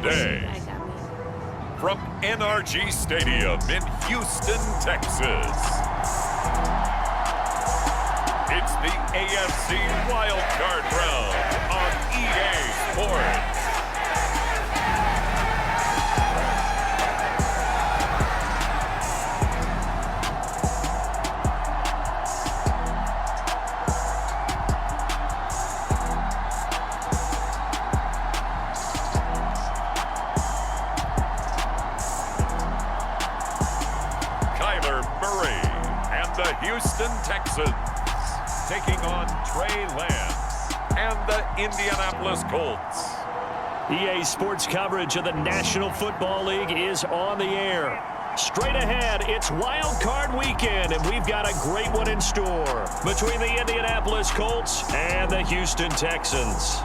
the day. From NRG Stadium in Houston, Texas, it's the AFC Wildcard Round on EA Sports. The Houston Texans taking on Trey Lance and the Indianapolis Colts. EA Sports coverage of the National Football League is on the air. Straight ahead, it's Wild Card Weekend, and we've got a great one in store between the Indianapolis Colts and the Houston Texans.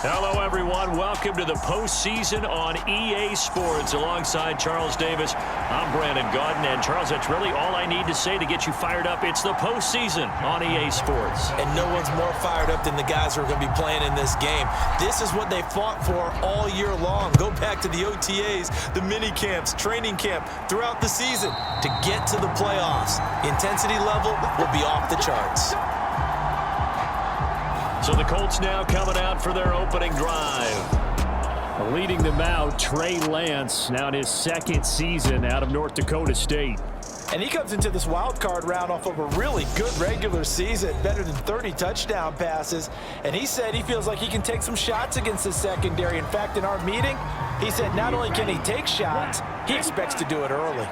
Hello, everyone. Welcome to the postseason on EA Sports. Alongside Charles Davis, I'm Brandon Gaudin. And, Charles, that's really all I need to say to get you fired up. It's the postseason on EA Sports. And no one's more fired up than the guys who are going to be playing in this game. This is what they fought for all year long. Go back to the OTAs, the mini camps, training camp, throughout the season to get to the playoffs. Intensity level will be off the charts. So the Colts now coming out for their opening drive. Leading them out, Trey Lance, now in his second season out of North Dakota State. And he comes into this wild card round off of a really good regular season, better than 30 touchdown passes. And he said he feels like he can take some shots against the secondary. In fact, in our meeting, he said not only can he take shots, he expects to do it early.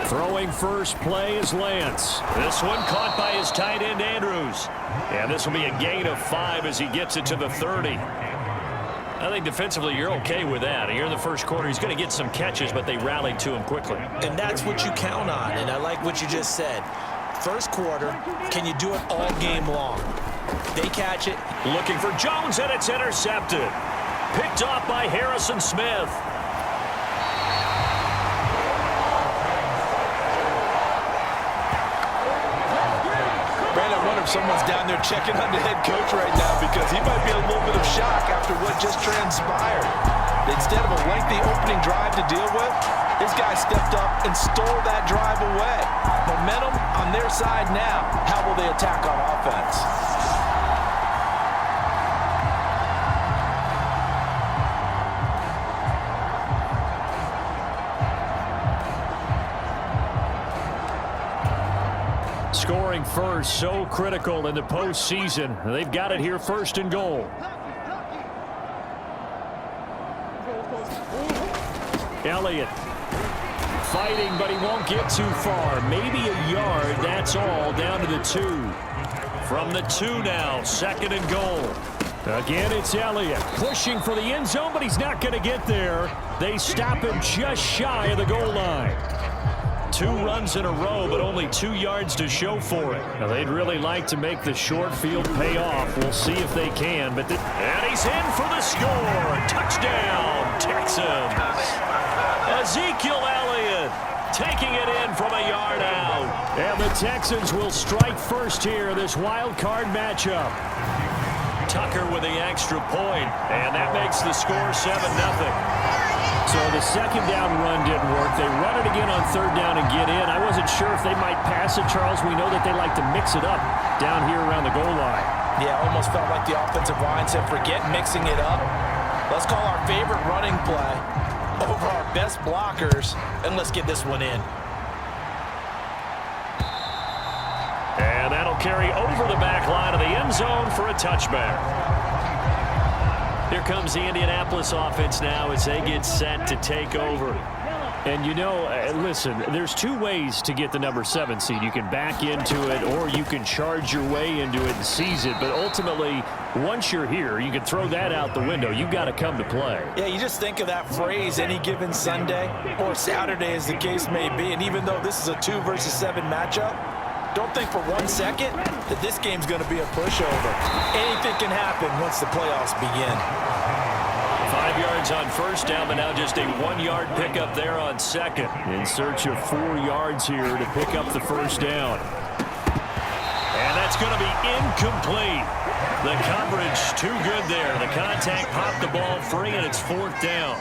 Throwing first play is Lance. This one caught by his tight end, Andrews. And this will be a gain of 5 as he gets it to the 30. I think defensively you're okay with that. Here in the first quarter, he's going to get some catches, but they rallied to him quickly. And that's what you count on, and I like what you just said. First quarter, can you do it all game long? They catch it. Looking for Jones, and it's intercepted. Picked off by Harrison Smith. Someone's down there checking on the head coach right now because he might be in a little bit of shock after what just transpired. Instead of a lengthy opening drive to deal with, this guy stepped up and stole that drive away. Momentum on their side now. How will they attack on offense? Scoring first, so critical in the postseason. They've got it here first and goal. Elliott fighting, but he won't get too far. Maybe a yard, that's all, down to the 2. From the 2 now, second and goal. Again, it's Elliott pushing for the end zone, but he's not going to get there. They stop him just shy of the goal line. 2 runs in a row, but only 2 yards to show for it. Now, they'd really like to make the short field pay off. We'll see if they can. And he's in for the score. Touchdown, Texans. Ezekiel Elliott taking it in from a yard out. And the Texans will strike first here, this wild card matchup. Tucker with the extra point, and that makes the score 7-0. So the second down run didn't work. They run it again on third down and get in. I wasn't sure if they might pass it, Charles. We know that they like to mix it up down here around the goal line. Yeah, almost felt like the offensive line said, forget mixing it up. Let's call our favorite running play over our best blockers, and let's get this one in. And that'll carry over the back line of the end zone for a touchback. Here comes the Indianapolis offense now as they get set to take over. And, you know, listen, there's 2 ways to get the number 7 seed. You can back into it or you can charge your way into it and seize it. But ultimately, once you're here, you can throw that out the window. You've got to come to play. Yeah, you just think of that phrase, any given Sunday or Saturday as the case may be. And even though this is a 2 versus 7 matchup, Don't think for 1 second that this game's going to be a pushover. Anything can happen once the playoffs begin. 5 yards on first down, but now just a 1-yard pickup there on second. In search of 4 yards here to pick up the first down. And that's going to be incomplete. The coverage too good there. The contact popped the ball free, and it's 4th down.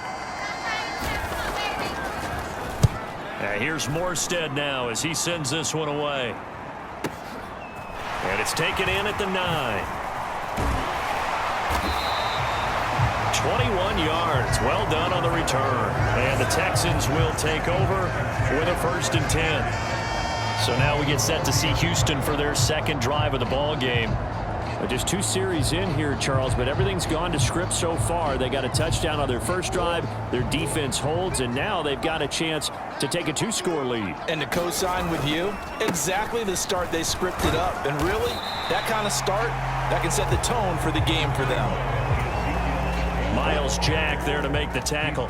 Here's Morstead now as he sends this one away. And it's taken in at the 9. 21 yards. Well done on the return. And the Texans will take over with a 1st and 10. So now we get set to see Houston for their second drive of the ball game. Just 2 series in here, Charles, but everything's gone to script so far. They got a touchdown on their first drive. Their defense holds, and now they've got a chance to take a 2-score lead. And to co-sign with you, exactly the start they scripted up. And really, that kind of start, that can set the tone for the game for them. Miles Jack there to make the tackle.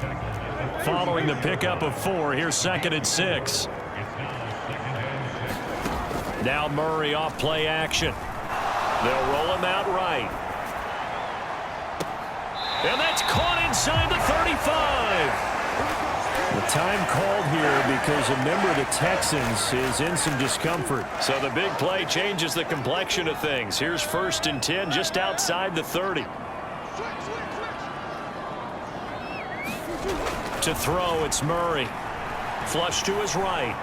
Following the pickup of 4, here's 2nd and 6. Now Murray off play action. They'll roll him out right. And that's caught inside the 35. The time called here because a member of the Texans is in some discomfort. So the big play changes the complexion of things. Here's 1st and 10 just outside the 30. To throw, it's Murray. Flush to his right.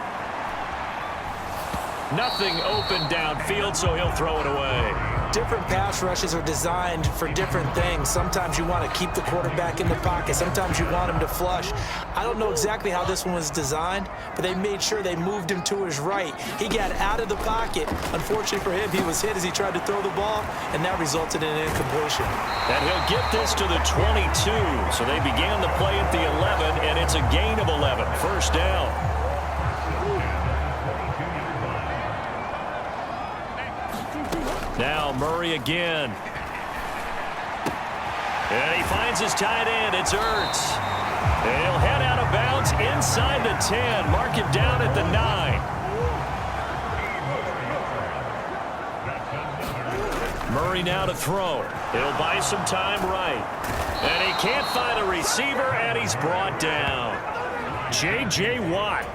Nothing open downfield, so he'll throw it away. Different pass rushes are designed for different things. Sometimes you want to keep the quarterback in the pocket. Sometimes you want him to flush. I don't know exactly how this one was designed, but they made sure they moved him to his right. He got out of the pocket. Unfortunately for him, he was hit as he tried to throw the ball, and that resulted in an incompletion. And he'll get this to the 22. So they began the play at the 11, and it's a gain of 11. 1st down. Now Murray again. And he finds his tight end. It's Ertz. And he'll head out of bounds inside the 10. Mark it down at the 9. Murray now to throw. He'll buy some time right. And he can't find a receiver, and he's brought down. J.J. Watt.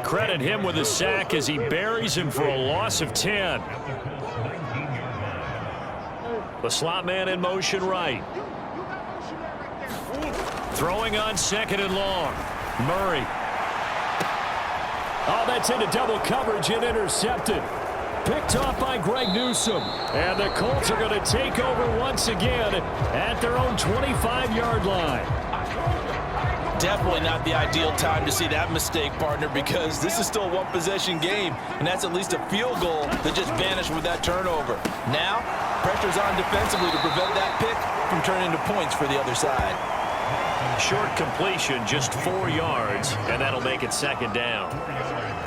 Credit him with a sack as he buries him for a loss of 10. The slot man in motion right. Throwing on 2nd and long. Murray. Oh, that's into double coverage and intercepted. Picked off by Greg Newsome. And the Colts are going to take over once again at their own 25-yard line. Definitely not the ideal time to see that mistake, partner, because this is still a 1-possession game, and that's at least a field goal that just vanished with that turnover. Now, pressure's on defensively to prevent that pick from turning into points for the other side. Short completion, just 4 yards, and that'll make it 2nd down.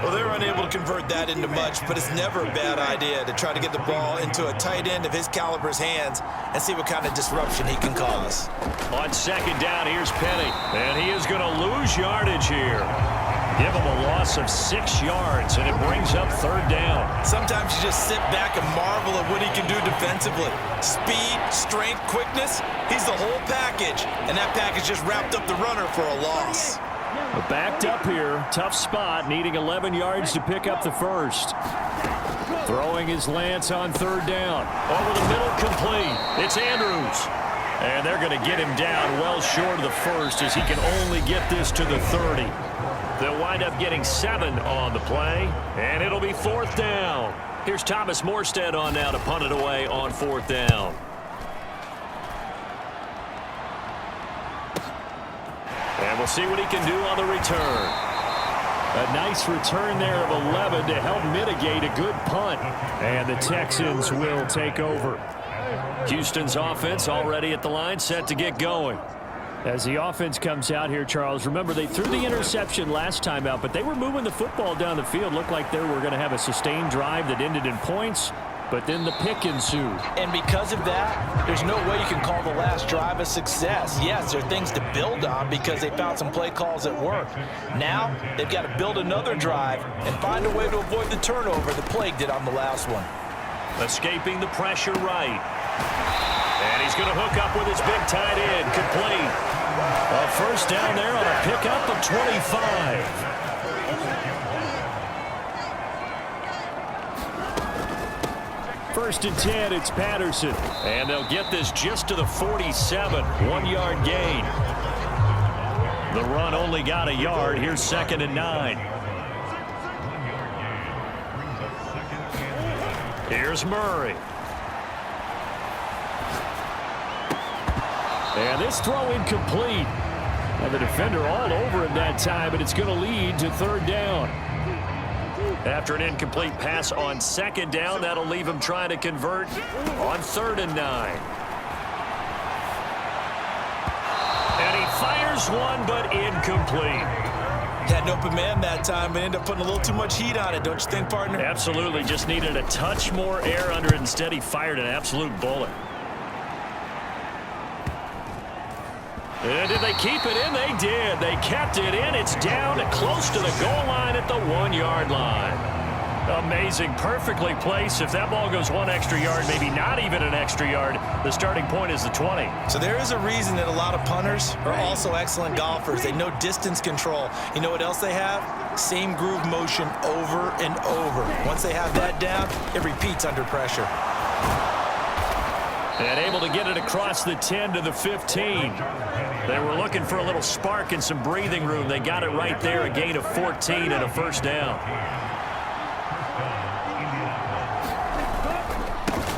Well, they're unable to convert that into much, but it's never a bad idea to try to get the ball into a tight end of his caliber's hands and see what kind of disruption he can cause. On 2nd down, here's Penny, and he is going to lose yardage here. Give him a loss of 6 yards, and it brings up 3rd down. Sometimes you just sit back and marvel at what he can do defensively. Speed, strength, quickness, he's the whole package, and that package just wrapped up the runner for a loss. Backed up here, tough spot, needing 11 yards to pick up the 1st. Throwing his Lance on 3rd down. Over the middle, complete. It's Andrews. And they're going to get him down well short of the 1st as he can only get this to the 30. They'll wind up getting 7 on the play, and it'll be 4th down. Here's Thomas Morstead on now to punt it away on 4th down. And we'll see what he can do on the return. A nice return there of 11 to help mitigate a good punt. And the Texans will take over. Houston's offense already at the line, set to get going. As the offense comes out here, Charles, remember they threw the interception last time out, but they were moving the football down the field. Looked like they were going to have a sustained drive that ended in points. but then the pick ensued. And because of that, there's no way you can call the last drive a success. Yes, there are things to build on because they found some play calls that work. Now, they've got to build another drive and find a way to avoid the turnover that plagued it on the last one. Escaping the pressure right. And he's going to hook up with his big tight end. Complete. A first down there on a pickup of 25. First and 10, it's Patterson. And they'll get this just to the 47. 1-yard gain. The run only got a yard. Here's 2nd and 9. Here's Murray. And this throw incomplete. And the defender all over him that time, and it's going to lead to 3rd down. After an incomplete pass on 2nd down, that'll leave him trying to convert on 3rd and 9. And he fires one, but incomplete. Had an open man that time, but ended up putting a little too much heat on it, don't you think, partner? Absolutely. Just needed a touch more air under it. Instead, he fired an absolute bullet. And did they keep it in? They did. They kept it in. It's down close to the goal line at the 1-yard line. Amazing. Perfectly placed. If that ball goes 1 extra yard, maybe not even an extra yard, the starting point is the 20. So there is a reason that a lot of punters are also excellent golfers. They know distance control. You know what else they have? Same groove motion over and over. Once they have that down, it repeats under pressure. And able to get it across the 10 to the 15. They were looking for a little spark and some breathing room. They got it right there, a gain of 14 and a first down.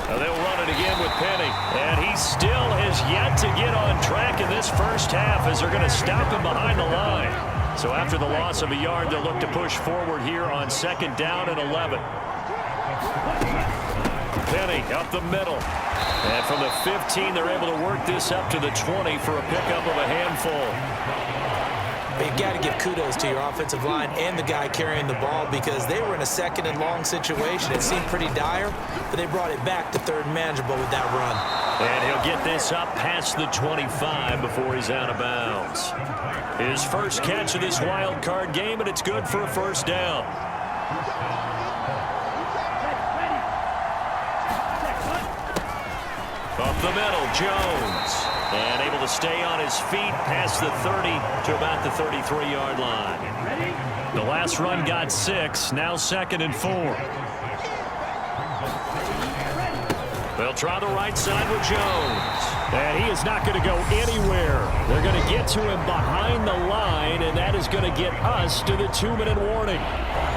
Now they'll run it again with Penny. And he still has yet to get on track in this first half as they're going to stop him behind the line. So after the loss of a yard, they'll look to push forward here on 2nd down and 11. Penny up the middle. And from the 15, they're able to work this up to the 20 for a pickup of a handful. You've got to give kudos to your offensive line and the guy carrying the ball because they were in a 2nd and long situation. It seemed pretty dire, but they brought it back to 3rd and manageable with that run. And he'll get this up past the 25 before he's out of bounds. His first catch of this wild card game, and it's good for a first down. Up the middle, Jones. And able to stay on his feet past the 30 to about the 33-yard line. The last run got 6, now 2nd and 4. They'll try the right side with Jones. And he is not going to go anywhere. They're going to get to him behind the line, and that is going to get us to the 2-minute warning.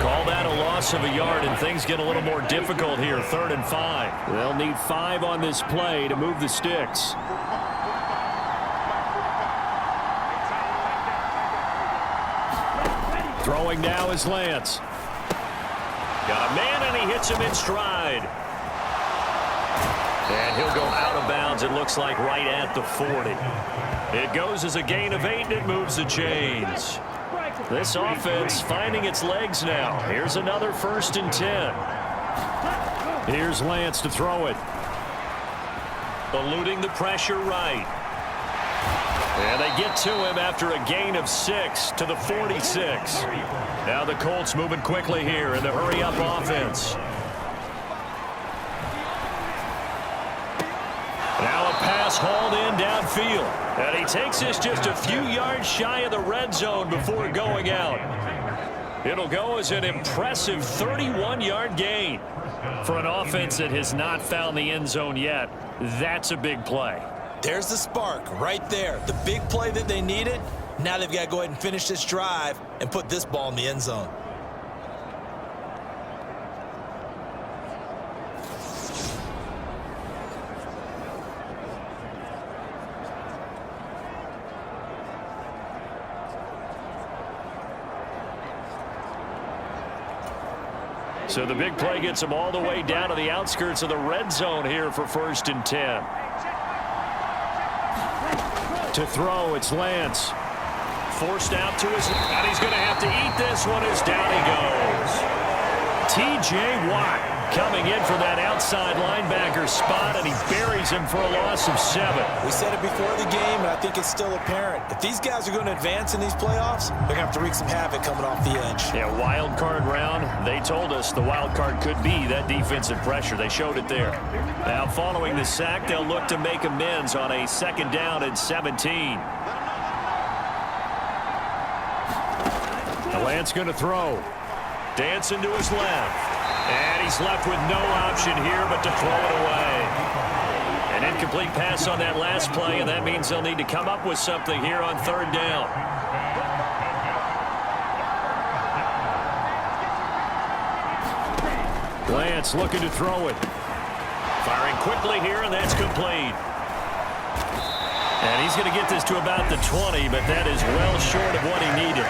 Call that a loss of a yard, and things get a little more difficult here. 3rd and 5. They'll need 5 on this play to move the sticks. Throwing now is Lance. Got a man, and he hits him in stride. And he'll go out of bounds, it looks like, right at the 40. It goes as a gain of 8, and it moves the chains. This offense finding its legs now. Here's another 1st and 10. Here's Lance to throw it. Eluding the pressure right. And they get to him after a gain of 6 to the 46. Now the Colts moving quickly here in the hurry-up offense. Now a pass hauled in downfield. And he takes this just a few yards shy of the red zone before going out. It'll go as an impressive 31-yard gain. For an offense that has not found the end zone yet, that's a big play. There's the spark right there. The big play that they needed. Now they've got to go ahead and finish this drive and put this ball in the end zone. So the big play gets them all the way down to the outskirts of the red zone here for 1st and 10. To throw, it's Lance. Forced out to his, and he's going to have to eat this one as down he goes. T.J. Watt coming in for that outside linebacker spot, and he buries him for a loss of 7. We said it before the game, and I think it's still apparent. If these guys are going to advance in these playoffs, they're going to have to wreak some havoc coming off the edge. Yeah, wild card round. They told us the wild card could be that defensive pressure. They showed it there. Now, following the sack, they'll look to make amends on a 2nd down and 17. The Lance going to throw. Dancing to his left. And he's left with no option here but to throw it away. An incomplete pass on that last play, and that means they'll need to come up with something here on 3rd down. Lance looking to throw it. Firing quickly here, and that's complete. And he's going to get this to about the 20, but that is well short of what he needed.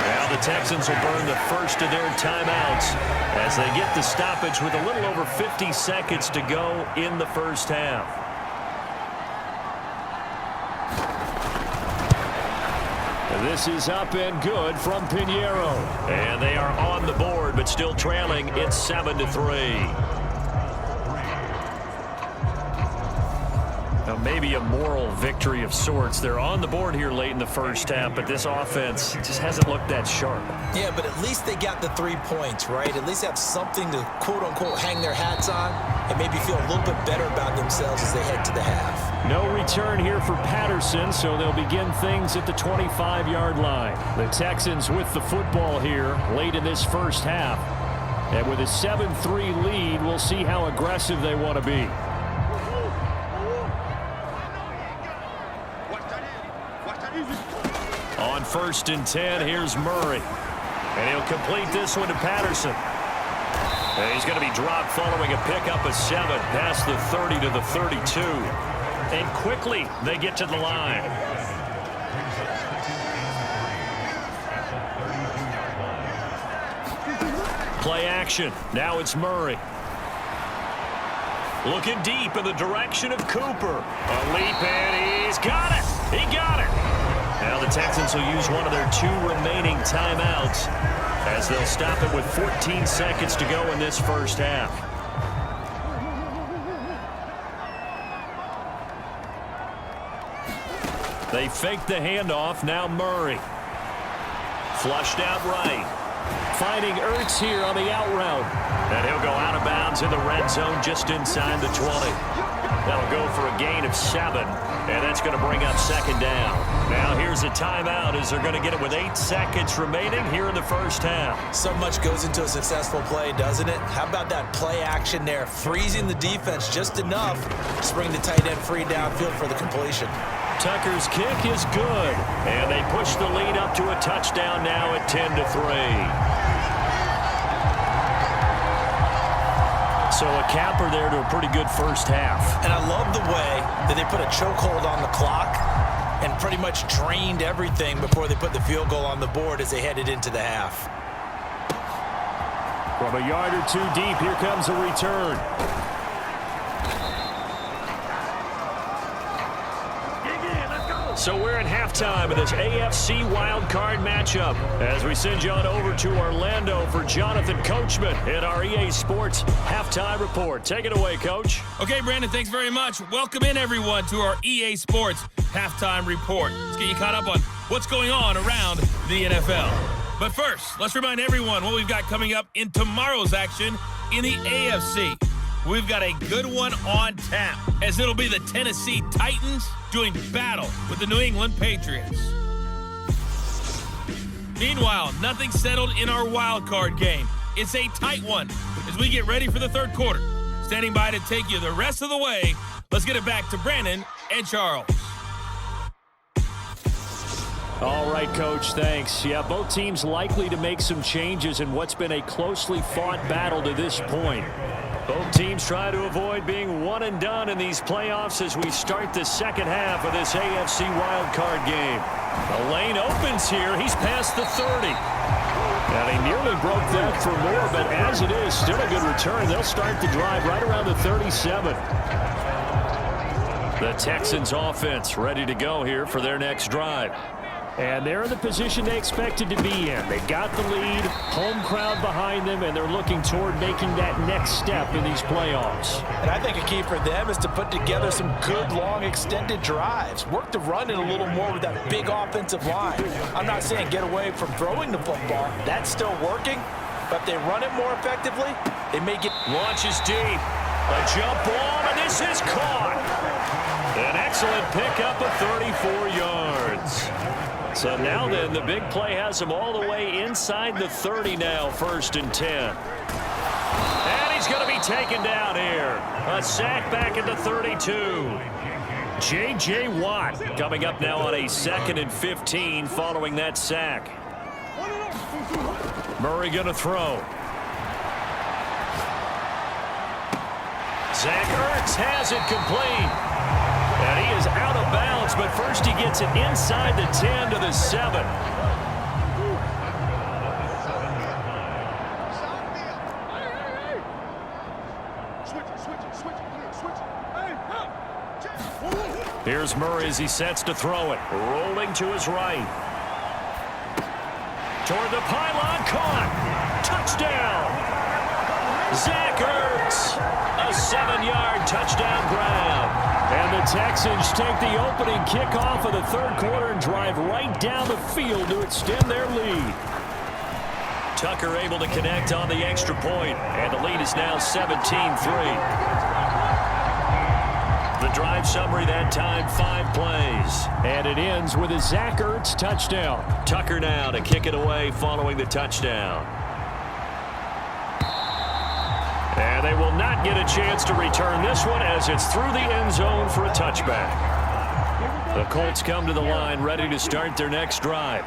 Now the Texans will burn the first of their timeouts as they get the stoppage with a little over 50 seconds to go in the first half. This is up and good from Pinheiro. And they are on the board, but still trailing. It's 7-3. Now, maybe a moral victory of sorts. They're on the board here late in the first half, but this offense just hasn't looked that sharp. Yeah, but at least they got the 3 points, right? At least have something to, quote-unquote, hang their hats on and maybe feel a little bit better about themselves as they head to the half. No return here for Patterson, so they'll begin things at the 25-yard line. The Texans with the football here late in this first half. And with a 7-3 lead, we'll see how aggressive they want to be. On 1st and 10, here's Murray. And he'll complete this one to Patterson. And he's going to be dropped following a pickup of 7 past the 30 to the 32. And quickly they get to the line. Play action. Now it's Murray. Looking deep in the direction of Cooper. A leap, and he's got it. He got it. Now the Texans will use one of their 2 remaining timeouts as they'll stop it with 14 seconds to go in this first half. They fake the handoff. Now Murray. Flushed out right. Finding Ertz here on the out route. And he'll go out of bounds in the red zone just inside the 20. That'll go for a gain of 7. And that's going to bring up 2nd down. Now here's a timeout as they're going to get it with 8 seconds remaining here in the first half. So much goes into a successful play, doesn't it? How about that play action there? Freezing the defense just enough to bring the tight end free downfield for the completion. Tucker's kick is good. And they push the lead up to a touchdown now at 10-3. So a capper there to a pretty good first half. And I love the way that they put a chokehold on the clock and pretty much drained everything before they put the field goal on the board as they headed into the half. From a yard or 2 deep, here comes a return. So we're at halftime of this AFC wildcard matchup as we send you on over to Orlando for Jonathan Coachman in our EA Sports Halftime Report. Take it away, Coach. Okay, Brandon, thanks very much. Welcome in, everyone, to our EA Sports Halftime Report. Let's get you caught up on what's going on around the NFL. But first, let's remind everyone what we've got coming up in tomorrow's action in the AFC. We've got a good one on tap, as it'll be the Tennessee Titans doing battle with the New England Patriots. Meanwhile, nothing settled in our wild card game. It's a tight one as we get ready for the 3rd quarter. Standing by to take you the rest of the way, let's get it back to Brandon and Charles. All right, Coach, thanks. Yeah, both teams likely to make some changes in what's been a closely fought battle to this point. Both teams try to avoid being one and done in these playoffs as we start the second half of this AFC wildcard game. The lane opens here. He's past the 30. And he nearly broke that for more, but as it is, still a good return. They'll start the drive right around the 37. The Texans offense ready to go here for their next drive. And they're in the position they expected to be in. They got the lead, home crowd behind them, and they're looking toward making that next step in these playoffs. And I think a key for them is to put together some good, long, extended drives. Work the run in a little more with that big offensive line. I'm not saying get away from throwing the football. That's still working. But if they run it more effectively, they may get... Launches deep. A jump ball, and this is caught. An excellent pickup of 34 yards. So now then, the big play has him all the way inside the 30 now, 1st and 10. And he's going to be taken down here. A sack back at the 32. J.J. Watt coming up now on a 2nd and 15 following that sack. Murray going to throw. Zach Ertz has it complete. And he is out of bounds, but first he gets it inside the 10 to the 7. Here's Murray as he sets to throw it. Rolling to his right. Toward the pylon, caught. Touchdown. Zach Ertz. A 7-yard touchdown grab. And the Texans take the opening kickoff of the 3rd quarter and drive right down the field to extend their lead. Tucker able to connect on the extra point, and the lead is now 17-3. The drive summary that time, 5 plays. And it ends with a Zach Ertz touchdown. Tucker now to kick it away following the touchdown. And they will not get a chance to return this one as it's through the end zone for a touchback. The Colts come to the line ready to start their next drive.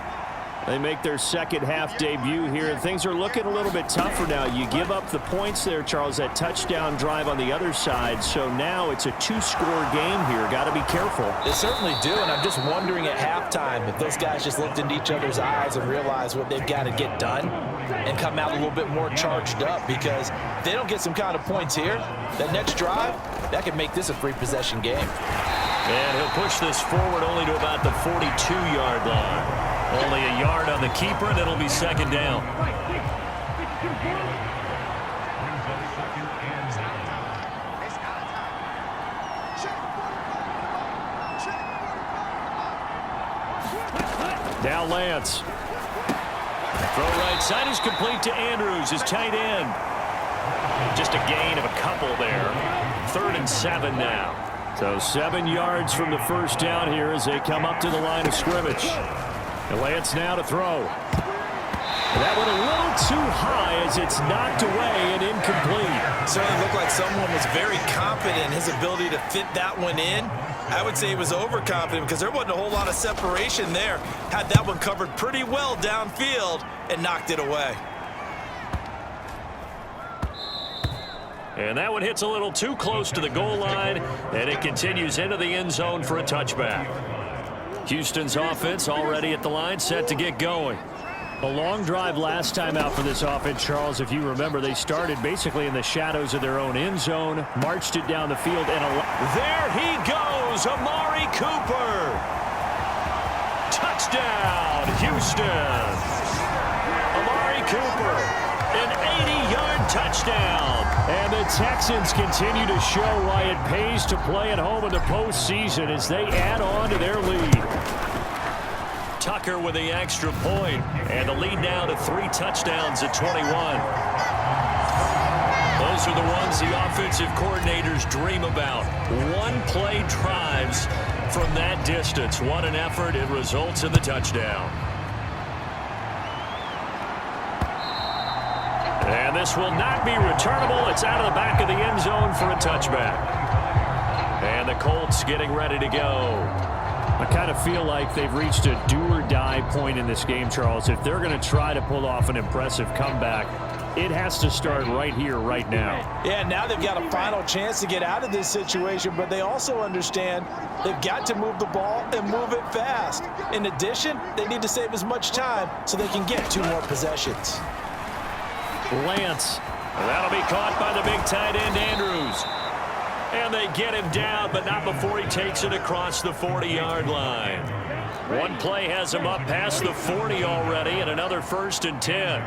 They make their second half debut here, and things are looking a little bit tougher now. You give up the points there, Charles, that touchdown drive on the other side. So now it's a 2-score game here. Got to be careful. They certainly do, and I'm just wondering at halftime if those guys just looked into each other's eyes and realized what they've got to get done and come out a little bit more charged up, because if they don't get some kind of points here, that next drive, that could make this a free possession game. And he'll push this forward only to about the 42-yard line. Only a yard on the keeper, and it'll be 2nd down. Now Lance. Throw right side is complete to Andrews, his tight end. Just a gain of a couple there. 3rd and 7 now. So 7 yards from the first down here as they come up to the line of scrimmage. And Lance now to throw. That one a little too high as it's knocked away and incomplete. Certainly looked like someone was very confident in his ability to fit that one in. I would say he was overconfident because there wasn't a whole lot of separation there. Had that one covered pretty well downfield and knocked it away. And that one hits a little too close to the goal line, and it continues into the end zone for a touchback. Houston's offense already at the line, set to get going. A long drive last time out for this offense, Charles. If you remember, they started basically in the shadows of their own end zone, marched it down the field, and there he goes, Amari Cooper. Touchdown, Houston. Amari Cooper, an 80-yard touchdown. And the Texans continue to show why it pays to play at home in the postseason as they add on to their lead. Tucker with the extra point, and the lead now to 3 touchdowns at 21. Those are the ones the offensive coordinators dream about. One-play drives from that distance. What an effort. It results in the touchdown. And this will not be returnable. It's out of the back of the end zone for a touchback. And the Colts getting ready to go. I kind of feel like they've reached a do-or-die point in this game, Charles. If they're going to try to pull off an impressive comeback, it has to start right here, right now. Yeah, now they've got a final chance to get out of this situation, but they also understand they've got to move the ball and move it fast. In addition, they need to save as much time so they can get 2 more possessions. Lance. That'll be caught by the big tight end, Andrews. And they get him down, but not before he takes it across the 40-yard line. One play has him up past the 40 already, and another 1st and 10.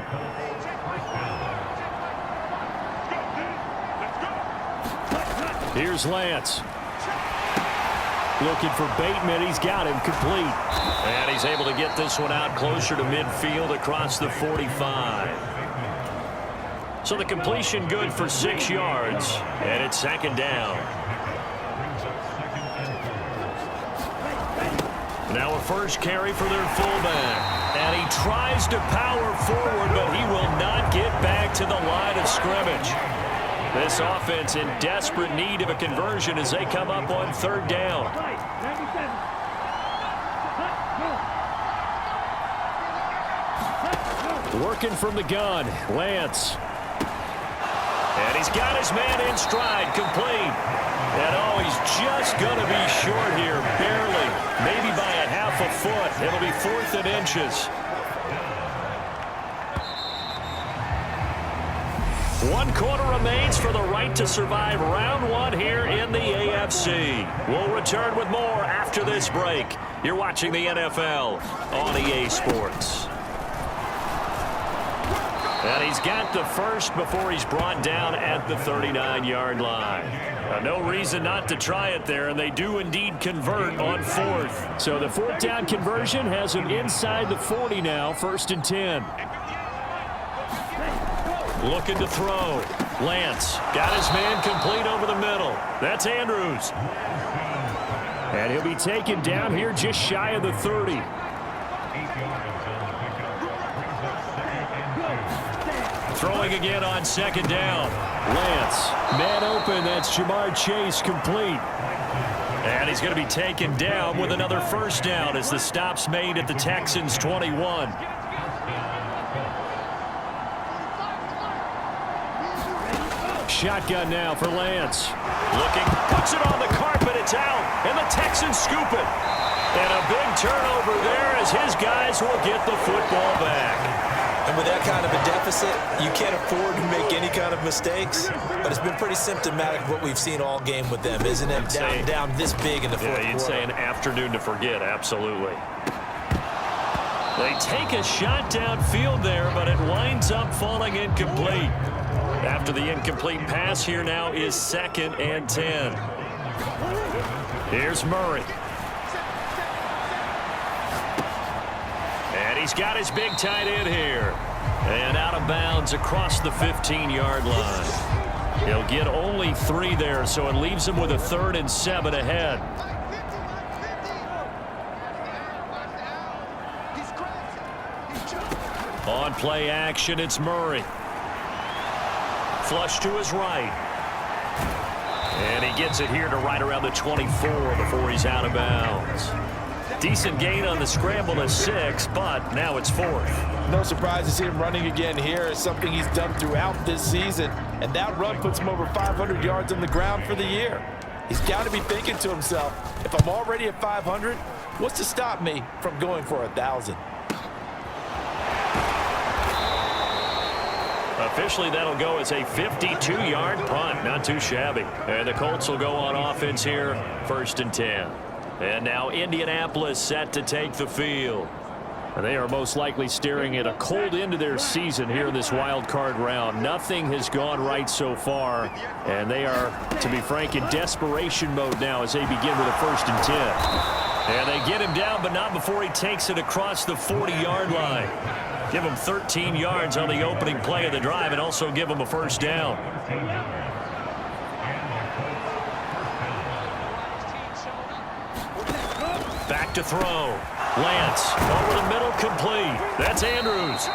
Here's Lance. Looking for Bateman. He's got him complete. And he's able to get this one out closer to midfield across the 45. So the completion good for 6 yards, and it's 2nd down. Now a first carry for their fullback. And he tries to power forward, but he will not get back to the line of scrimmage. This offense in desperate need of a conversion as they come up on 3rd down. Working from the gun, Lance. And he's got his man in stride, complete. And oh, he's just going to be short here, barely. Maybe by a half a foot. It'll be 4th and inches. 1 quarter remains for the right to survive round 1 here in the AFC. We'll return with more after this break. You're watching the NFL on EA Sports. And he's got the first before he's brought down at the 39-yard line. No reason not to try it there, and they do indeed convert on 4th. So the 4th down conversion has him inside the 40 now, 1st and 10. Looking to throw. Lance got his man complete over the middle. That's Andrews. And he'll be taken down here just shy of the 30. Throwing again on 2nd down. Lance, man open. That's Jamar Chase, complete. And he's going to be taken down with another 1st down as the stop's made at the Texans' 21. Shotgun now for Lance. Looking, puts it on the carpet, it's out, and the Texans scoop it. And a big turnover there as his guys will get the football back. And with that kind of a deficit, you can't afford to make any kind of mistakes. But it's been pretty symptomatic of what we've seen all game with them, isn't it? Down this big in the fourth quarter. You'd say an afternoon to forget, absolutely. They take a shot downfield there, but it winds up falling incomplete. After the incomplete pass, here now is 2nd and 10. Here's Murray. And he's got his big tight end here. And out of bounds across the 15-yard line. He'll get only 3 there, so it leaves him with a 3rd and 7 ahead. On play action, it's Murray. Flush to his right. And he gets it here to right around the 24 before he's out of bounds. Decent gain on the scramble to 6, but now it's 4th. No surprise to see him running again here. It's something he's done throughout this season. And that run puts him over 500 yards on the ground for the year. He's got to be thinking to himself, if I'm already at 500, what's to stop me from going for 1,000? Officially, that'll go as a 52-yard punt. Not too shabby. And the Colts will go on offense here, 1st and 10. And now Indianapolis set to take the field. And they are most likely staring at a cold end of their season here in this wild card round. Nothing has gone right so far. And they are, to be frank, in desperation mode now as they begin with a 1st and 10. And they get him down, but not before he takes it across the 40-yard line. Give him 13 yards on the opening play of the drive and also give him a 1st down. Back to throw. Lance over the middle, complete. That's Andrews.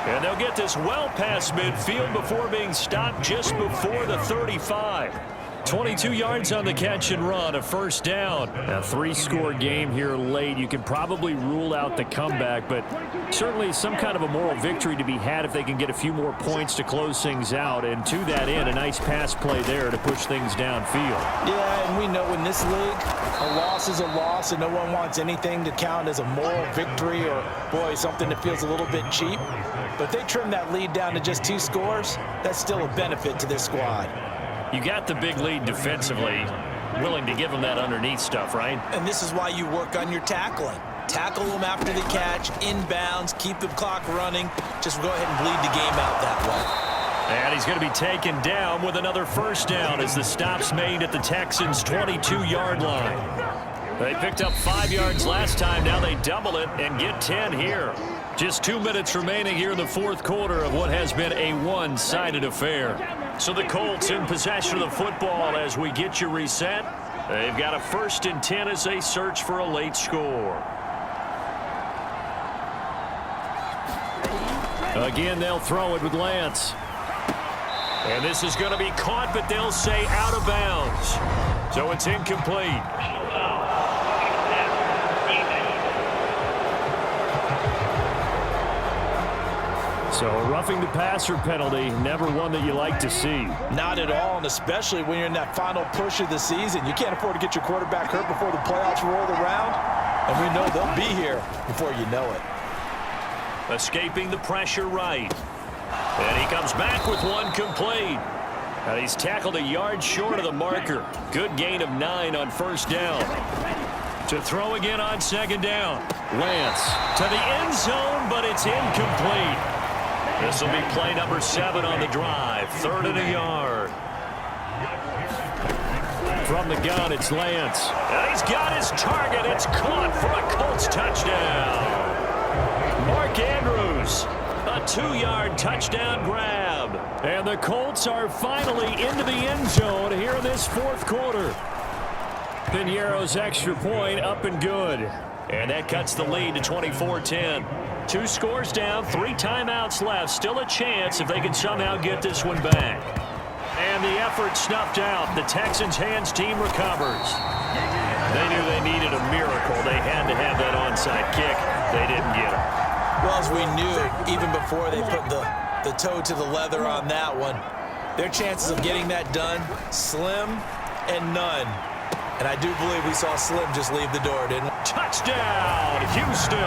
And they'll get this well past midfield before being stopped just before the 35. 22 yards on the catch and run, a 1st down. A 3-score game here late. You can probably rule out the comeback, but certainly some kind of a moral victory to be had if they can get a few more points to close things out. And to that end, a nice pass play there to push things downfield. Yeah, and we know in this league, a loss is a loss, and no one wants anything to count as a moral victory or, boy, something that feels a little bit cheap. But if they trim that lead down to just 2 scores, that's still a benefit to this squad. You got the big lead defensively, willing to give them that underneath stuff, right? And this is why you work on your tackling. Tackle them after the catch, inbounds, keep the clock running. Just go ahead and bleed the game out that way. And he's going to be taken down with another first down as the stop's made at the Texans' 22-yard line. They picked up 5 yards last time. Now they double it and get 10 here. Just 2 minutes remaining here in the fourth quarter of what has been a one-sided affair. So the Colts in possession of the football as we get you reset. They've got a 1st and 10 as they search for a late score. Again, they'll throw it with Lance. And this is going to be caught, but they'll say out of bounds. So it's incomplete. So a roughing the passer penalty, never one that you like to see. Not at all, and especially when you're in that final push of the season. You can't afford to get your quarterback hurt before the playoffs roll around. And we know they'll be here before you know it. Escaping the pressure right. And he comes back with one complete. And he's tackled a yard short of the marker. Good gain of 9 on first down. To throw again on second down. Lance to the end zone, but it's incomplete. This will be play number 7 on the drive. 3rd and a yard. From the gun, it's Lance. And he's got his target. It's caught for a Colts touchdown. Mark Andrews, a 2-yard touchdown grab. And the Colts are finally into the end zone here in this fourth quarter. Piñeiro's extra point up and good. And that cuts the lead to 24-10. 2 scores down, 3 timeouts left. Still a chance if they can somehow get this one back. And the effort snuffed out. The Texans' hands team recovers. They knew they needed a miracle. They had to have that onside kick. They didn't get it. Well, as we knew, even before they put the toe to the leather on that one, their chances of getting that done, slim and none. And I do believe we saw Slim just leave the door, didn't we? Touchdown, Houston!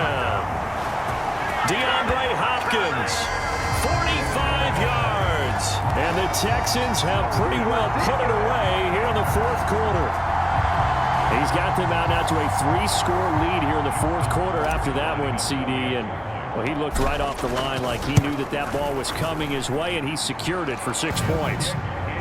DeAndre Hopkins, 45 yards. And the Texans have pretty well put it away here in the fourth quarter. He's got them out now to a 3-score lead here in the fourth quarter after that one, CD. And well, he looked right off the line like he knew that that ball was coming his way, and he secured it for 6 points.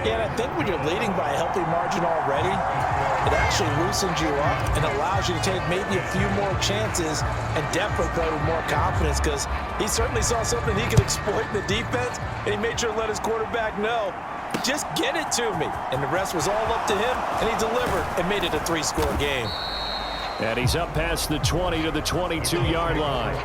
Yeah, and I think when you're leading by a healthy margin already, it actually loosens you up and allows you to take maybe a few more chances and definitely play with more confidence, because he certainly saw something he could exploit in the defense, and he made sure to let his quarterback know, just get it to me. And the rest was all up to him, and he delivered and made it a 3-score game. And he's up past the 20 to the 22-yard line.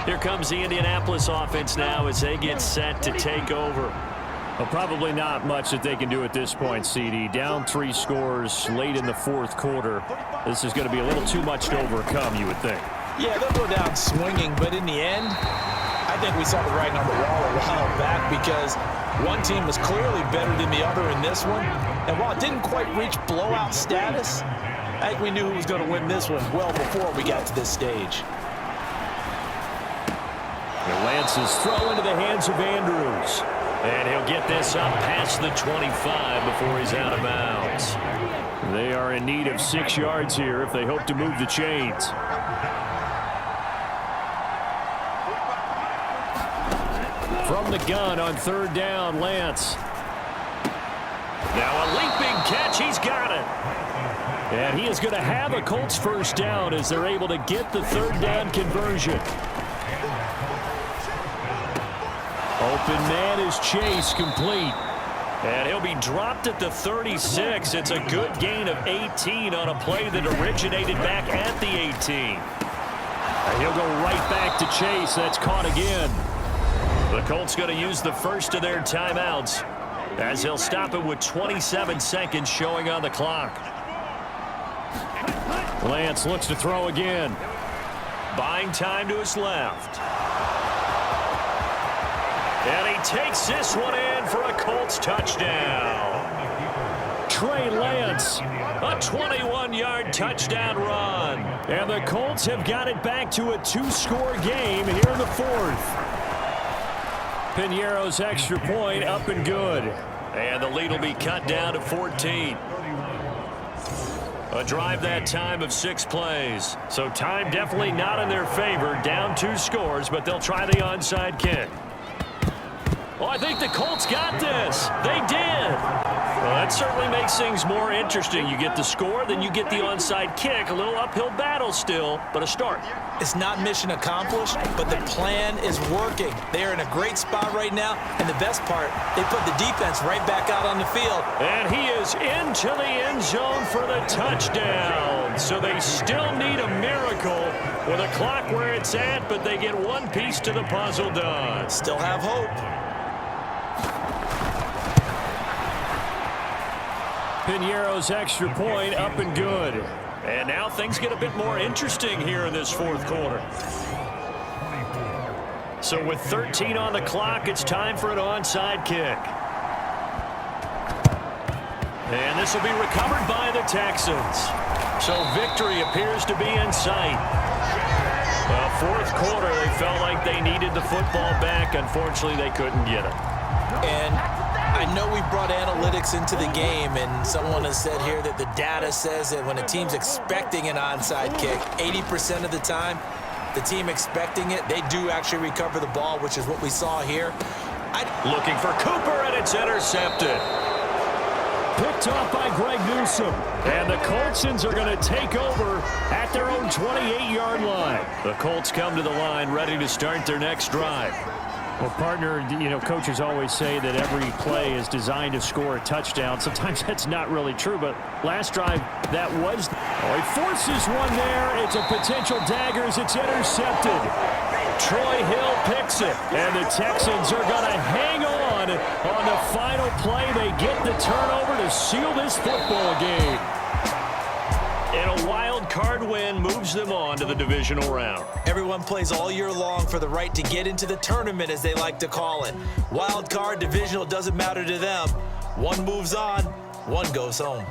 Here comes the Indianapolis offense now as they get set to take over. Well, probably not much that they can do at this point, CD. Down 3 scores late in the fourth quarter. This is going to be a little too much to overcome, you would think. Yeah, they'll go down swinging, but in the end, I think we saw the writing on the wall a while back, because one team was clearly better than the other in this one. And while it didn't quite reach blowout status, I think we knew who was going to win this one well before we got to this stage. Lance's throw into the hands of Andrews. And he'll get this up past the 25 before he's out of bounds. They are in need of 6 yards here if they hope to move the chains. From the gun on 3rd down, Lance. Now a leaping catch, he's got it. And he is going to have a Colts first down as they're able to get the 3rd down conversion. Open man is Chase, complete. And he'll be dropped at the 36. It's a good gain of 18 on a play that originated back at the 18. And he'll go right back to Chase. That's caught again. The Colts going to use the first of their timeouts as he'll stop it with 27 seconds showing on the clock. Lance looks to throw again. Buying time to his left. And he takes this one in for a Colts touchdown. Trey Lance, a 21-yard touchdown run. And the Colts have got it back to a 2-score game here in the fourth. Piñeiro's extra point up and good. And the lead will be cut down to 14. A drive that time of 6 plays. So time definitely not in their favor. Down 2 scores, but they'll try the onside kick. Well, I think the Colts got this. They did. Well, that certainly makes things more interesting. You get the score, then you get the onside kick. A little uphill battle still, but a start. It's not mission accomplished, but the plan is working. They are in a great spot right now, and the best part, they put the defense right back out on the field. And he is into the end zone for the touchdown. So they still need a miracle with a clock where it's at, but they get one piece to the puzzle done. Still have hope. Piñeiro's extra point up and good. And now things get a bit more interesting here in this 4th quarter. So with 13 on the clock, it's time for an onside kick. And this will be recovered by the Texans. So victory appears to be in sight. Well, 4th quarter, they felt like they needed the football back. Unfortunately, they couldn't get it. And I know we brought analytics into the game, and someone has said here that the data says that when a team's expecting an onside kick, 80% of the time, the team expecting it, they do actually recover the ball, which is what we saw here. Looking for Cooper, and it's intercepted. Picked off by Greg Newsome. And the Coltsons are going to take over at their own 28-yard line. The Colts come to the line ready to start their next drive. Well, partner, coaches always say that every play is designed to score a touchdown. Sometimes that's not really true, but last drive, that was. Oh, he forces one there. It's a potential dagger as it's intercepted. Troy Hill picks it, and the Texans are going to hang on the final play. They get the turnover to seal this football game. And a wild card win moves them on to the divisional round. Everyone plays all year long for the right to get into the tournament, as they like to call it. Wild card, divisional, doesn't matter to them. One moves on, one goes home.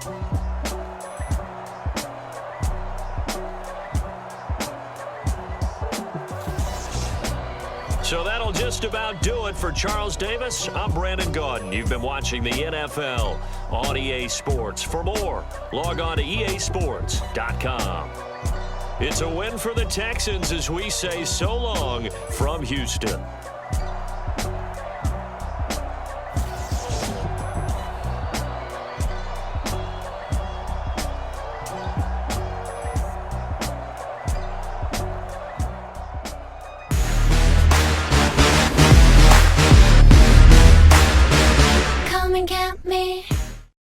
So that'll just about do it for Charles Davis. I'm Brandon Gaudin. You've been watching the NFL on EA Sports. For more, log on to easports.com. It's a win for the Texans as we say so long from Houston.